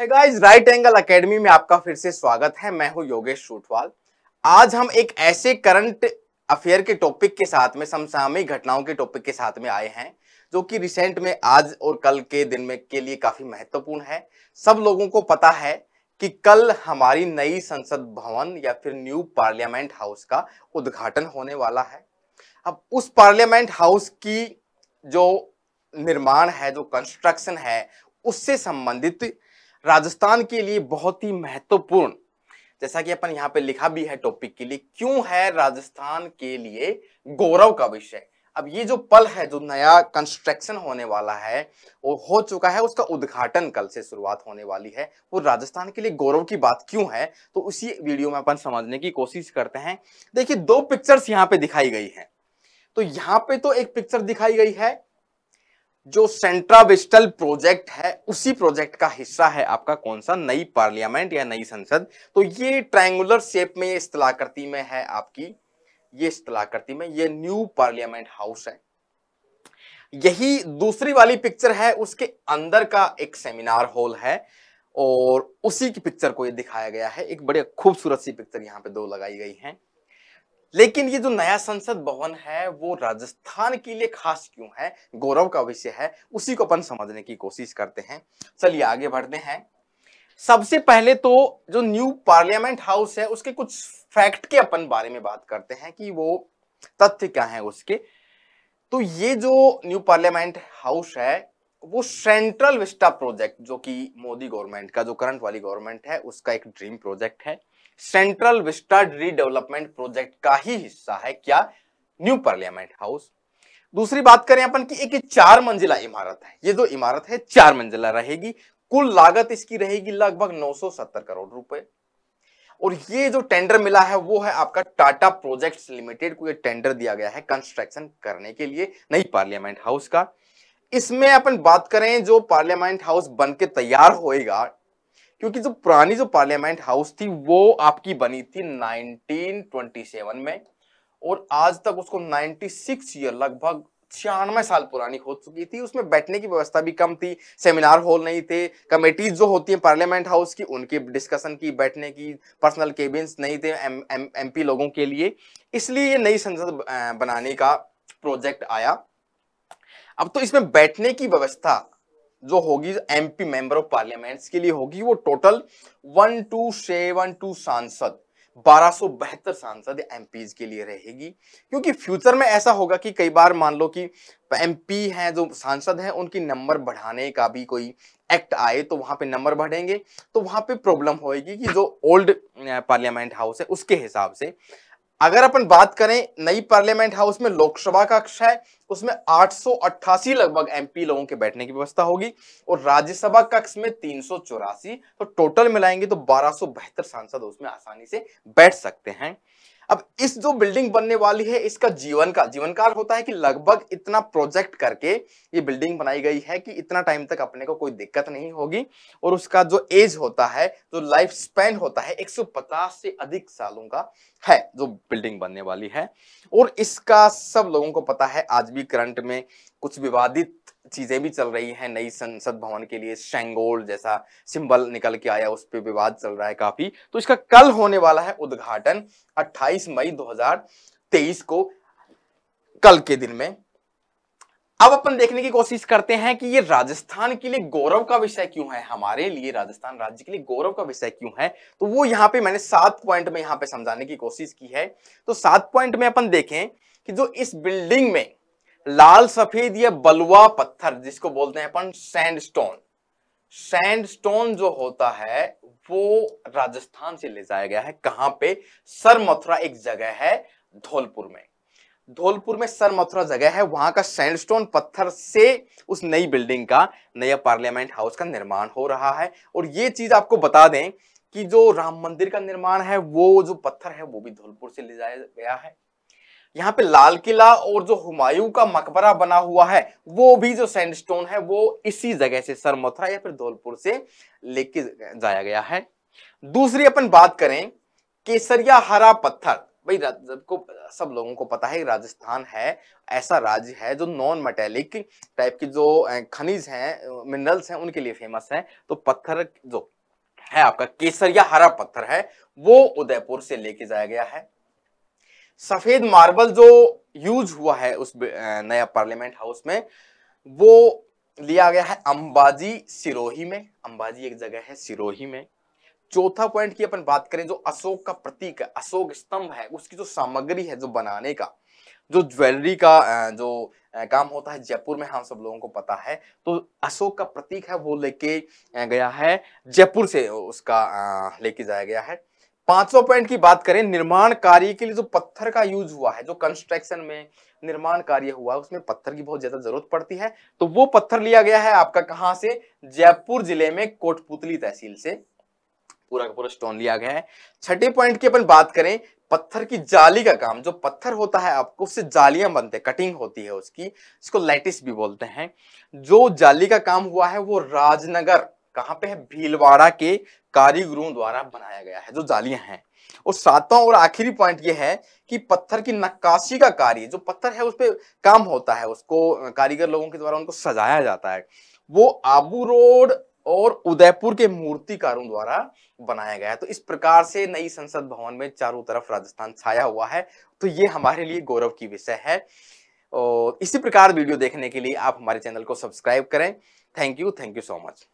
है guys, right angle academy में आपका फिर से स्वागत है। मैं हूं योगेश सूटवाल। आज हम एक ऐसे करंट अफेयर के टॉपिक के साथ में, समसामयिक घटनाओं के टॉपिक के साथ में आए हैं जो कि रिसेंट में आज और कल के दिन में के लिए काफी महत्वपूर्ण है। सब लोगों को पता है कि कल हमारी नई संसद भवन या फिर न्यू पार्लियामेंट हाउस का उद्घाटन होने वाला है। अब उस पार्लियामेंट हाउस की जो निर्माण है, जो कंस्ट्रक्शन है, उससे संबंधित राजस्थान के लिए बहुत ही महत्वपूर्ण, जैसा कि अपन यहाँ पे लिखा भी है टॉपिक के लिए, क्यों है राजस्थान के लिए गौरव का विषय। अब ये जो पल है, जो नया कंस्ट्रक्शन होने वाला है, वो हो चुका है, उसका उद्घाटन कल से शुरुआत होने वाली है, वो राजस्थान के लिए गौरव की बात क्यों है, तो उसी वीडियो में अपन समझने की कोशिश करते हैं। देखिए, दो पिक्चर्स यहाँ पे दिखाई गई है। तो यहाँ पे तो एक पिक्चर दिखाई गई है जो सेंट्रा विस्टल प्रोजेक्ट है, उसी प्रोजेक्ट का हिस्सा है आपका कौन सा, नई पार्लियामेंट या नई संसद। तो ये ट्रायंगुलर शेप में, ये स्थलाकृति में है आपकी, ये स्थलाकृति में ये न्यू पार्लियामेंट हाउस है। यही दूसरी वाली पिक्चर है, उसके अंदर का एक सेमिनार हॉल है और उसी की पिक्चर को ये दिखाया गया है। एक बड़ी खूबसूरत सी पिक्चर यहाँ पे दो लगाई गई है। लेकिन ये जो नया संसद भवन है वो राजस्थान के लिए खास क्यों है, गौरव का विषय है, उसी को अपन समझने की कोशिश करते हैं। चलिए आगे बढ़ते हैं। सबसे पहले तो जो न्यू पार्लियामेंट हाउस है उसके कुछ फैक्ट के अपन बारे में बात करते हैं कि वो तथ्य क्या है उसके। तो ये जो न्यू पार्लियामेंट हाउस है वो सेंट्रल विस्टा प्रोजेक्ट, जो कि मोदी गवर्नमेंट का, जो करंट वाली गवर्नमेंट है, उसका एक ड्रीम प्रोजेक्ट है। सेंट्रल विस्टा रीडेवलपमेंट प्रोजेक्ट का ही हिस्सा है क्या, न्यू पार्लियामेंट हाउस। दूसरी बात करें अपन की, एक 4 मंजिला इमारत है। ये जो इमारत है 4 मंजिला रहेगी। कुल लागत इसकी रहेगी लगभग 970 करोड़ रुपए। और ये जो टेंडर मिला है वो है आपका टाटा प्रोजेक्ट्स लिमिटेड को, ये टेंडर दिया गया है कंस्ट्रक्शन करने के लिए नई पार्लियामेंट हाउस का। इसमें अपन बात करें, जो पार्लियामेंट हाउस बन के तैयार होएगा, क्योंकि जो पुरानी जो पार्लियामेंट हाउस थी वो आपकी बनी थी 1927 में और आज तक उसको 96 ईयर, लगभग 96 साल पुरानी हो चुकी थी। उसमें बैठने की व्यवस्था भी कम थी, सेमिनार हॉल नहीं थे, कमेटीज जो होती हैं पार्लियामेंट हाउस की उनकी डिस्कशन की, बैठने की पर्सनल केबिन्स नहीं थे एमपी लोगों के लिए। इसलिए ये नई संसद बनाने का प्रोजेक्ट आया। अब तो इसमें बैठने की व्यवस्था जो होगी एमपी मेंबर ऑफ पार्लियामेंट्स के लिए होगी, वो टोटल 1272 सांसद, 1272 सांसद एमपीज के लिए रहेगी। क्योंकि फ्यूचर में ऐसा होगा कि कई बार मान लो कि एमपी हैं, जो सांसद हैं, उनकी नंबर बढ़ाने का भी कोई एक्ट आए तो वहां पे नंबर बढ़ेंगे, तो वहां पे प्रॉब्लम होएगी कि जो ओल्ड पार्लियामेंट हाउस है उसके हिसाब से। अगर अपन बात करें नई पार्लियामेंट हाउस में, लोकसभा कक्ष है उसमें 888 लगभग एमपी लोगों के बैठने की व्यवस्था होगी और राज्यसभा कक्ष में 384, तो टोटल मिलाएंगे तो 1272 सांसद उसमें आसानी से बैठ सकते हैं। अब इस जो बिल्डिंग बनने वाली है इसका जीवनकाल होता है कि लगभग इतना प्रोजेक्ट करके ये बिल्डिंग बनाई गई है कि इतना टाइम तक अपने को कोई दिक्कत नहीं होगी। और उसका जो एज होता है, जो लाइफ स्पैन होता है, 150 से अधिक सालों का है जो बिल्डिंग बनने वाली है। और इसका सब लोगों को पता है, आज भी करंट में कुछ विवादित चीजें भी चल रही हैं। नई संसद भवन के लिए शेंगोल जैसा सिंबल निकल के आया, उस पर विवाद चल रहा है काफी। तो इसका कल होने वाला है उद्घाटन 28 मई 2023 को, कल के दिन में। अब अपन देखने की कोशिश करते हैं कि ये राजस्थान के लिए गौरव का विषय क्यों है, हमारे लिए राजस्थान राज्य के लिए गौरव का विषय क्यों है। तो वो यहाँ पे मैंने 7 पॉइंट में यहाँ पे समझाने की कोशिश की है। तो 7 पॉइंट में अपन देखें कि जो इस बिल्डिंग में लाल सफेद या बलुआ पत्थर, जिसको बोलते हैं अपन सैंडस्टोन, सैंडस्टोन जो होता है वो राजस्थान से ले जाया गया है। कहां पे, सर मथुरा एक जगह है धौलपुर में, धौलपुर में सर मथुरा जगह है, वहां का सैंडस्टोन पत्थर से उस नई बिल्डिंग का, नया पार्लियामेंट हाउस का निर्माण हो रहा है। और ये चीज आपको बता दें कि जो राम मंदिर का निर्माण है वो जो पत्थर है वो भी धौलपुर से ले जाया गया है। यहाँ पे लाल किला और जो हुमायूं का मकबरा बना हुआ है वो भी जो सैंडस्टोन है वो इसी जगह से, सर मथुरा या फिर धौलपुर से लेके जाया गया है। दूसरी अपन बात करें, केसरिया हरा पत्थर, भाई को सब लोगों को पता है राजस्थान है ऐसा राज्य है जो नॉन मेटेलिक टाइप की जो खनिज हैं, मिनरल्स हैं, उनके लिए फेमस है। तो पत्थर जो है आपका केसरिया हरा पत्थर है, वो उदयपुर से लेके जाया गया है। सफेद मार्बल जो यूज हुआ है उस नया पार्लियामेंट हाउस में, वो लिया गया है अंबाजी सिरोही में। अंबाजी एक जगह है सिरोही में। चौथा पॉइंट की अपन बात करें, जो अशोक का प्रतीक है, अशोक स्तंभ है, उसकी जो सामग्री है, जो बनाने का, जो ज्वेलरी का जो काम होता है जयपुर में, हम सब लोगों को पता है। तो अशोक का प्रतीक है वो लेके गया है जयपुर से, उसका लेके जाया गया है। पांचवा पॉइंट की बात करें, निर्माण कार्य के लिए जो पत्थर का यूज हुआ है, जो कंस्ट्रक्शन में निर्माण कार्य हुआ है उसमें पत्थर की बहुत ज्यादा जरूरत पड़ती है। तो वो पत्थर लिया गया है आपका कहां से, जयपुर जिले में कोटपुतली तहसील से पूरा का पूरा स्टोन लिया गया है। छठे पॉइंट की अपन बात करें, पत्थर की जाली का काम, जो पत्थर होता है आपको उससे जालियां बनते हैं, कटिंग होती है उसकी, इसको लैटिस भी बोलते हैं। जो जाली का काम हुआ है वो राजनगर, कहां पे है, भीलवाड़ा के कारीगरों द्वारा बनाया गया है जो जालियां हैं। और सातवां और आखिरी पॉइंट ये है कि पत्थर की नक्काशी का कार्य, जो पत्थर है उस पर काम होता है, उसको कारीगर लोगों के द्वारा उनको सजाया जाता है, वो आबू रोड और उदयपुर के मूर्तिकारों द्वारा बनाया गया है। तो इस प्रकार से नई संसद भवन में चारों तरफ राजस्थान छाया हुआ है। तो ये हमारे लिए गौरव की विषय है। और इसी प्रकार वीडियो देखने के लिए आप हमारे चैनल को सब्सक्राइब करें। Thank you so much.